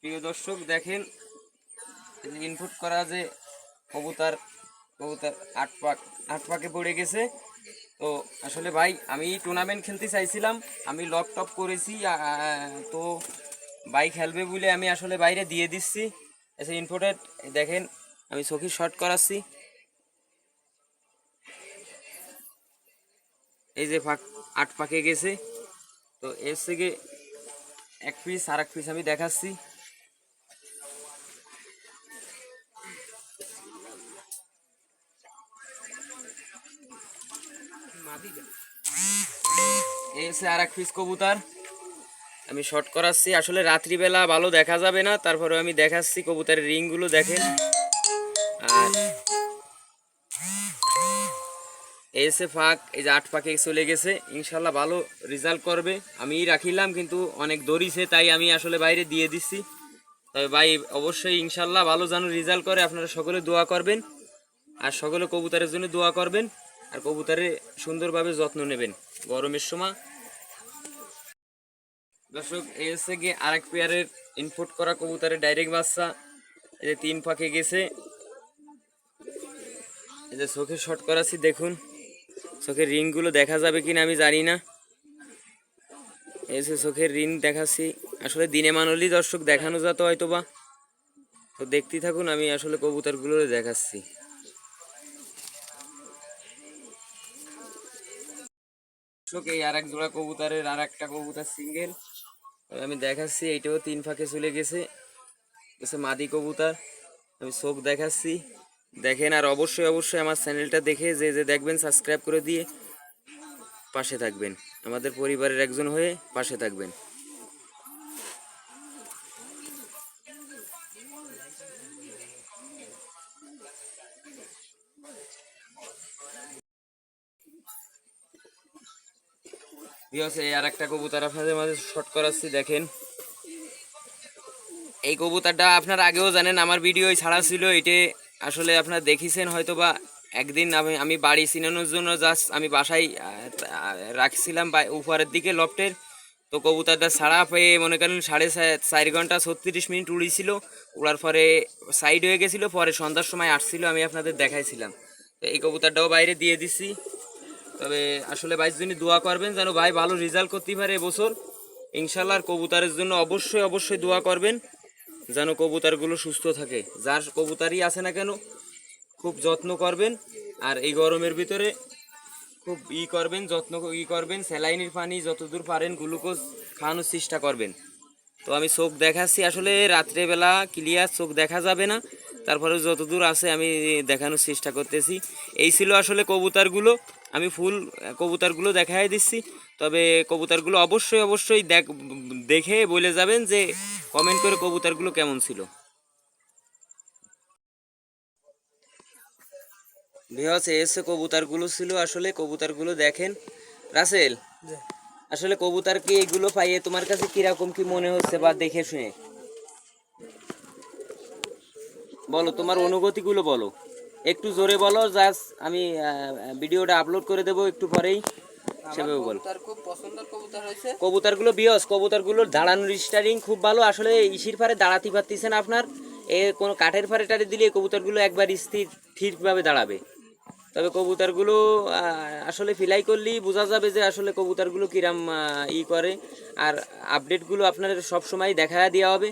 প্রিয় দর্শক দেখেন, ইনপুট করা যে কবুতর কবুতর আট পাকে পড়ে গেছে। তো আসলে ভাই আমি টুর্নামেন্ট খেলতে চাইছিলাম, আমি লক টপ করেছি। তো ভাই খেলবে বলে আমি আসলে বাইরে দিয়ে দিচ্ছি। এসে ইনপুটেড দেখেন, আমি চোখে শর্ট করাচ্ছি। এই যে আট পাকে গেছে। তো এর থেকে এক পিস আর এক পিস আমি দেখাচ্ছি। এই হচ্ছে আর এক পিস কবুতর, আমি শর্ট করাচ্ছি। আসলে রাত্রিবেলা ভালো দেখা যাবে না, তারপরে আমি দেখাচ্ছি কবুতরের রিংগুলো দেখেন। আর এসে ফাঁক, এই যে আট পাকে চলে গেছে, ইনশাল্লাহ ভালো রেজাল্ট করবে। আমি রাখিলাম কিন্তু অনেক দৌড়িছে, তাই আমি আসলে বাইরে দিয়ে দিচ্ছি। তবে ভাই অবশ্যই ইনশাল্লাহ ভালো যেন রেজাল্ট করে, আপনারা সকলে দোয়া করবেন। আর সকলে কবুতরের জন্য দোয়া করবেন, আর কবুতরের সুন্দরভাবে যত্ন নেবেন গরমের সময়। দর্শক এই হচ্ছে গিয়ে আরেক পেয়ারের ইনপুট করা কবুতরের ডাইরেক্ট বাচ্চা। এই যে 3 পাকে গেছে। এই যে চোখে শর্ট করাচ্ছি, দেখুন চোখের রিংগুলো দেখা যাবে কিনা আমি জানি না। এই যে চোখের রিং দেখাচ্ছি, আসলে দিনে মানলি দর্শক দেখানো যেত হয়তো বা। তো দেখতেই থাকুন, আমি আসলে কবুতরগুলো দেখাচ্ছি। দর্শক এই আর এক জোড়া কবুতরের আর একটা কবুতর সিঙ্গেল আমি দেখাচ্ছি। এইটাও 3 ফাঁকে চলে গেছে, মাদি কবুতর। আমি চোখ দেখাচ্ছি দেখেন। আর অবশ্যই অবশ্যই আমার চ্যানেলটা দেখে যে যে দেখবেন সাবস্ক্রাইব করে দিয়ে পাশে থাকবেন, আমাদের পরিবারের একজন হয়ে পাশে থাকবেন। এই আর একটা কবুতর আপনাদের মাঝে শর্ট করাচ্ছি, দেখেন। এই কবুতরটা আপনারা আগেও জানেন, আমার ভিডিও ছাড়া ছিল। এটা আসলে আপনারা দেখেছেন হয়তো বা। একদিন আমি বাড়ি চিনানোর জন্য জাস্ট আমি বাসায় রাখছিলাম উপরের দিকে লফটের। তো কবুতরটা ছাড়া পেয়ে মনে করেন 4.5 ঘন্টা 36 মিনিট উড়িয়েছিল। উড়ার পরে সাইড হয়ে গেছিলো, পরে সন্ধ্যার সময় আসছিল, আমি আপনাদের দেখাইছিলাম। তো এই কবুতরটাও বাইরে দিয়ে দিছি। তবে আসলে ভাইয়ের জন্য দোয়া করবেন যেন ভাই ভালো রেজাল্ট করতে পারে এবছর ইনশাল্লাহ। আর কবুতরের জন্য অবশ্যই অবশ্যই দোয়া করবেন যেন কবুতরগুলো সুস্থ থাকে। যার কবুতরই আছে না কেন খুব যত্ন করবেন। আর এই গরমের ভিতরে খুব করবেন, যত্ন করবেন। স্যালাইনের পানি যতদূর পারেন গ্লুকোজ খাওয়ানোর চেষ্টা করবেন। তো আমি চোখ দেখাচ্ছি, আসলে রাত্রেবেলা ক্লিয়ার চোখ দেখা যাবে না, তারপরে যতদূর আছে আমি দেখানোর চেষ্টা করতেছি। এই ছিল আসলে কবুতরগুলো, আমি ফুল কবুতরগুলো দেখাই দিচ্ছি। তবে কবুতরগুলো অবশ্যই অবশ্যই দেখে বলে যাবেন যে কমেন্ট করে কবুতরগুলো কেমন ছিল। ভিউয়ার্স এসে কবুতরগুলো ছিল, আসলে কবুতরগুলো দেখেন। রাসেল, আসলে কবুতর কি এগুলো পাইয়ে তোমার কাছে কিরকম কি মনে হচ্ছে বা দেখে শুনে বলো, তোমার অনুভূতিগুলো বলো, একটু জোরে বলো। জাস্ট আমি ভিডিওটা আপলোড করে দেবো একটু পরেই, সেভাবে বলো। খুব পছন্দের কবুতর হয়েছে কবুতরগুলো বিয়স, কবুতরগুলোর দাঁড়ানোর স্টারিং খুব ভালো। আসলে ইসির পারে দাঁড়াতে পারতেছেন আপনার, এ কোনো কাঠের পারে টারে দিলে কবুতরগুলো একবার ঠিকভাবে দাঁড়াবে। তবে কবুতরগুলো আসলে ফিলাই করলেই বোঝা যাবে যে আসলে কবুতরগুলো কিরাম করে। আর আপডেটগুলো আপনাদের সব সময় দেখা দেওয়া হবে।